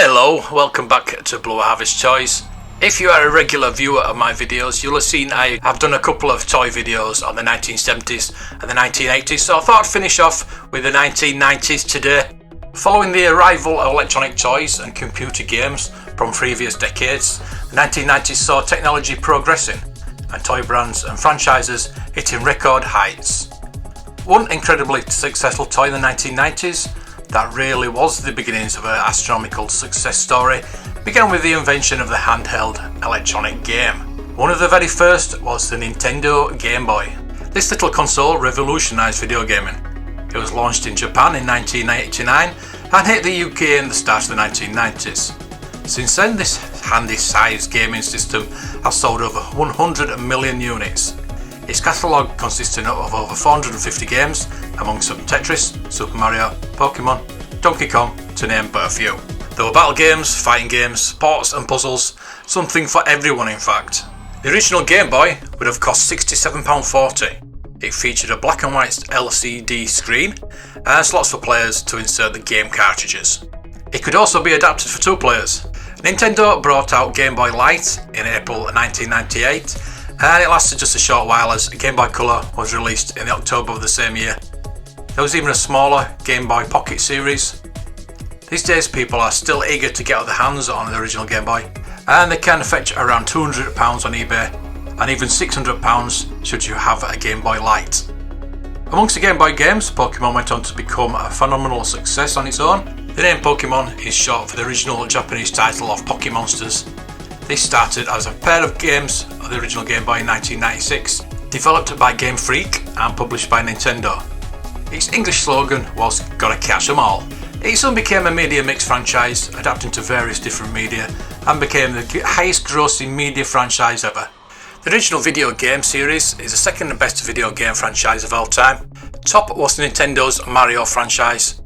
Hello, welcome back to Blue Harvest Toys. If you are a regular viewer of my videos, you'll have seen I have done a couple of toy videos on the 1970s and the 1980s, so I thought I'd finish off with the 1990s today. Following the arrival of electronic toys and computer games from previous decades, the 1990s saw technology progressing and toy brands and franchises hitting record heights. One incredibly successful toy in the 1990s that really was the beginnings of an astronomical success story began with the invention of the handheld electronic game. One of the very first was the Nintendo Gameboy. This little console revolutionised video gaming. It was launched in Japan in 1989 and hit the UK in the start of the 1990s. Since then, this handy-sized gaming system has sold over 100 million units. Its catalogue consisting of over 450 games, among some Tetris, Super Mario, Pokemon, Donkey Kong, to name but a few. There were battle games, fighting games, sports and puzzles, something for everyone in fact. The original Game Boy would have cost £67.40. It featured a black and white LCD screen and slots for players to insert the game cartridges. It could also be adapted for two players. Nintendo brought out Game Boy Light in April 1998, and it lasted just a short while as Game Boy Color was released in October of the same year. There was even a smaller Game Boy Pocket series. These days people are still eager to get their hands on the original Game Boy, and they can fetch around £200 on eBay and even £600 should you have a Game Boy Light. Amongst the Game Boy games, Pokemon went on to become a phenomenal success on its own. The name Pokemon is short for the original Japanese title of Pokemonsters. This started as a pair of games of the original Game Boy in 1996, developed by Game Freak and published by Nintendo. Its English slogan was "Gotta catch 'em all." It soon became a media mix franchise, adapting to various different media, and became the highest grossing media franchise ever. The original video game series is the second best video game franchise of all time. Top was Nintendo's Mario franchise.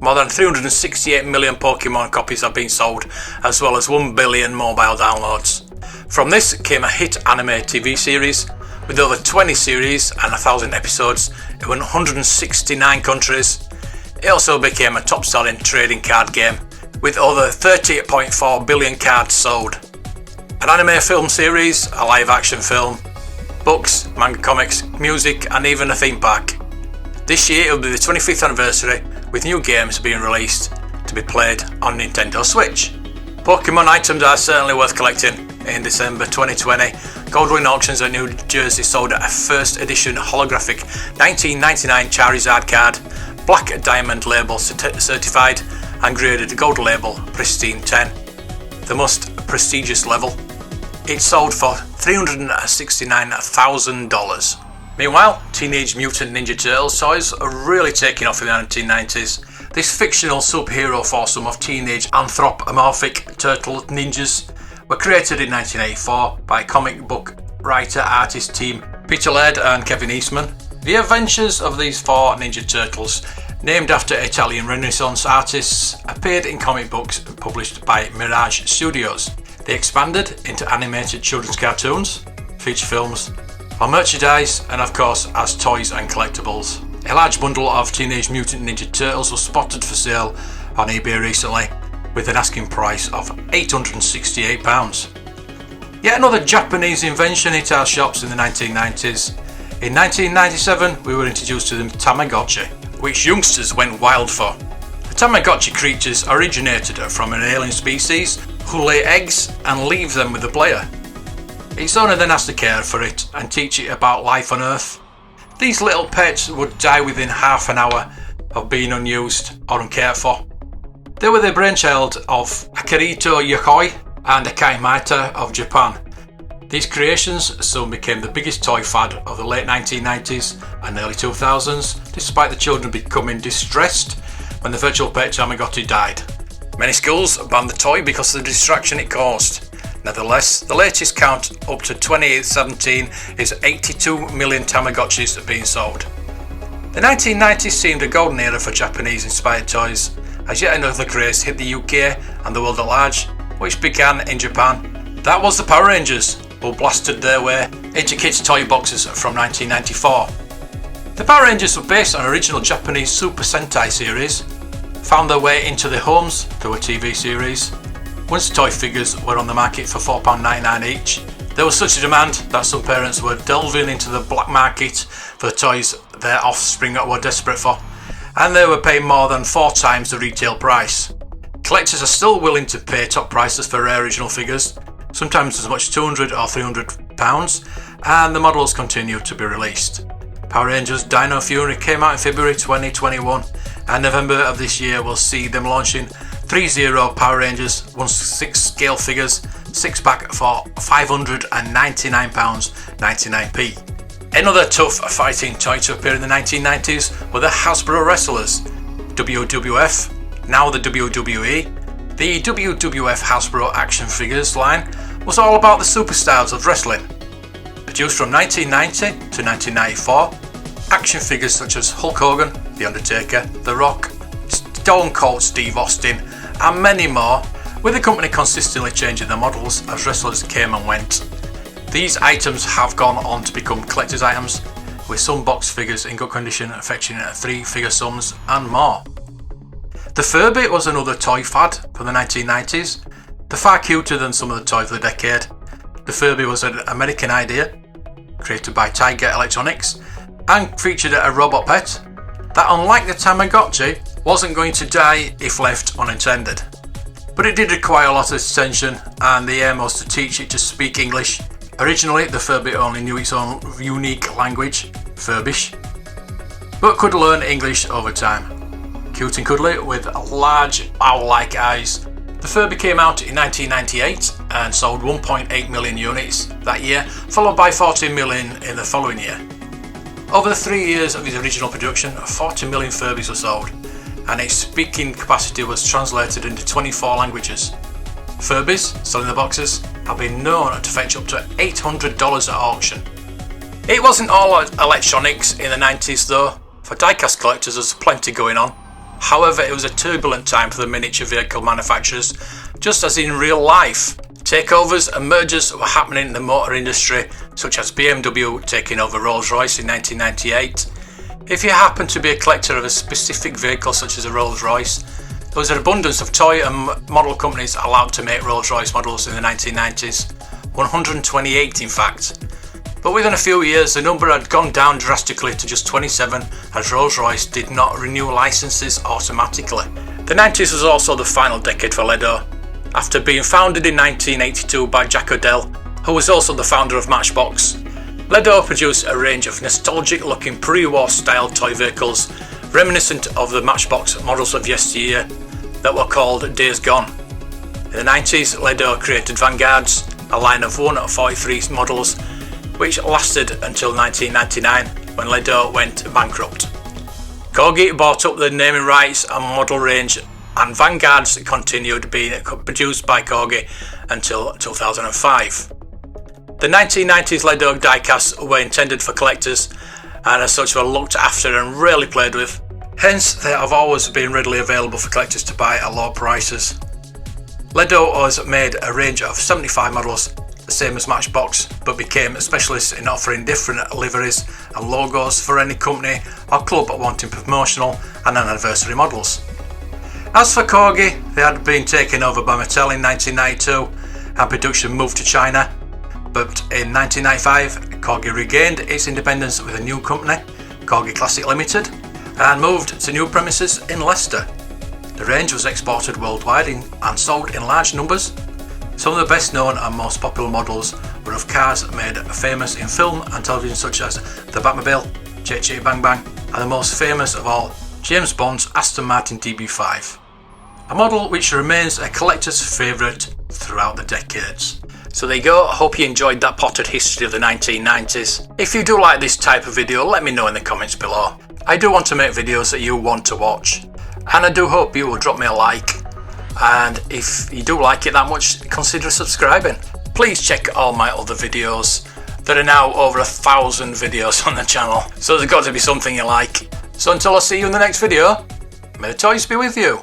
More than 368 million Pokemon copies have been sold, as well as 1 billion mobile downloads. From this came a hit anime TV series, with over 20 series and 1,000 episodes in 169 countries. It also became a top-selling trading card game, with over 30.4 billion cards sold. An anime film series, a live-action film, books, manga comics, music, and even a theme park. This year it will be the 25th anniversary, with new games being released to be played on Nintendo Switch. Pokemon items are certainly worth collecting. In December 2020, Goldwyn Auctions at New Jersey sold a first edition holographic 1999 Charizard card, black diamond label certified and graded gold label Pristine 10, the most prestigious level. It sold for $369,000. Meanwhile, Teenage Mutant Ninja Turtles toys are really taking off in the 1990s. This fictional superhero foursome of teenage anthropomorphic turtle ninjas were created in 1984 by comic book writer-artist team Peter Laird and Kevin Eastman. The adventures of these four Ninja Turtles, named after Italian Renaissance artists, appeared in comic books published by Mirage Studios. They expanded into animated children's cartoons, feature films, or merchandise, and of course as toys and collectibles. A large bundle of Teenage Mutant Ninja Turtles was spotted for sale on eBay recently, with an asking price of £868. Yet another Japanese invention hit our shops in the 1990s. In 1997 we were introduced to the Tamagotchi, which youngsters went wild for. The Tamagotchi creatures originated from an alien species who lay eggs and leave them with the player. Its owner then has to care for it and teach it about life on Earth. These little pets would die within half an hour of being unused or uncared for. They were the brainchild of Akihito Yokoi and Akai Maita of Japan. These creations soon became the biggest toy fad of the late 1990s and early 2000s, despite the children becoming distressed when the virtual pet Tamagotchi died. Many schools banned the toy because of the distraction it caused. Nevertheless, the latest count up to 2017 is 82 million Tamagotchis being sold. The 1990s seemed a golden era for Japanese-inspired toys, as yet another craze hit the UK and the world at large, which began in Japan. That was the Power Rangers, who blasted their way into kids' toy boxes from 1994. The Power Rangers were based on original Japanese Super Sentai series. found their way into the homes through a TV series. Once toy figures were on the market for £4.99 each, there was such a demand that some parents were delving into the black market for the toys their offspring were desperate for, and they were paying more than 4 times the retail price. Collectors are still willing to pay top prices for rare original figures, sometimes as much as £200 or £300, and the models continue to be released. Power Rangers Dino Fury came out in February 2021, and November of this year will see them launching 3-0 Power Rangers 1/6 scale figures, 6-pack for £599.99p. Another tough fighting toy to appear in the 1990s were the Hasbro wrestlers. WWF, now the WWE. The WWF Hasbro action figures line was all about the superstars of wrestling. Produced from 1990 to 1994, action figures such as Hulk Hogan, The Undertaker, The Rock, Stone Cold Steve Austin, and many more, with the company consistently changing their models as wrestlers came and went. These items have gone on to become collector's items, with some box figures in good condition fetching 3-figure sums and more. The Furby was another toy fad from the 1990s, they're far cuter than some of the toys of the decade. The Furby was an American idea, created by Tiger Electronics, and featured a robot pet that, unlike the Tamagotchi, wasn't going to die if left unattended. But it did require a lot of attention, and the aim was to teach it to speak English. Originally, the Furby only knew its own unique language, Furbish, but could learn English over time. Cute and cuddly with large owl-like eyes, the Furby came out in 1998 and sold 1.8 million units that year, followed by 40 million in the following year. Over the 3 years of its original production, 40 million Furbies were sold, and its speaking capacity was translated into 24 languages. Furbies, sold in the boxes, have been known to fetch up to $800 at auction. It wasn't all electronics in the 90s though. For diecast collectors there's plenty going on. However, it was a turbulent time for the miniature vehicle manufacturers, just as in real life. Takeovers and mergers were happening in the motor industry, such as BMW taking over Rolls-Royce in 1998. If you happen to be a collector of a specific vehicle such as a Rolls-Royce, there was an abundance of toy and model companies allowed to make Rolls-Royce models in the 1990s, 128 in fact. But within a few years the number had gone down drastically to just 27, as Rolls-Royce did not renew licenses automatically. The 90s was also the final decade for Ledo. After being founded in 1982 by Jack Odell, who was also the founder of Matchbox, Ledo produced a range of nostalgic looking pre-war style toy vehicles reminiscent of the Matchbox models of yesteryear that were called Days Gone. In the 90s, Ledo created Vanguards, a line of 143 models which lasted until 1999 when Ledo went bankrupt. Corgi bought up the naming rights and model range, and Vanguards continued being produced by Corgi until 2005. The 1990s Ledo diecasts were intended for collectors and as such were looked after and rarely played with. Hence, they have always been readily available for collectors to buy at low prices. Ledo has made a range of 75 models, the same as Matchbox, but became specialists in offering different liveries and logos for any company or club wanting promotional and anniversary models. As for Corgi, they had been taken over by Mattel in 1992 and production moved to China, but in 1995 Corgi regained its independence with a new company, Corgi Classic Limited, and moved to new premises in Leicester. The range was exported worldwide and sold in large numbers. Some of the best known and most popular models were of cars made famous in film and television such as the Batmobile, Chitty Chitty Bang Bang, and the most famous of all, James Bond's Aston Martin DB5. A model which remains a collector's favourite throughout the decades. So there you go, I hope you enjoyed that potted history of the 1990s. If you do like this type of video, let me know in the comments below. I do want to make videos that you want to watch, and I do hope you will drop me a like, and if you do like it that much, consider subscribing. Please check all my other videos. There are now over 1,000 videos on the channel, so there's got to be something you like. So until I see you in the next video, may the toys be with you.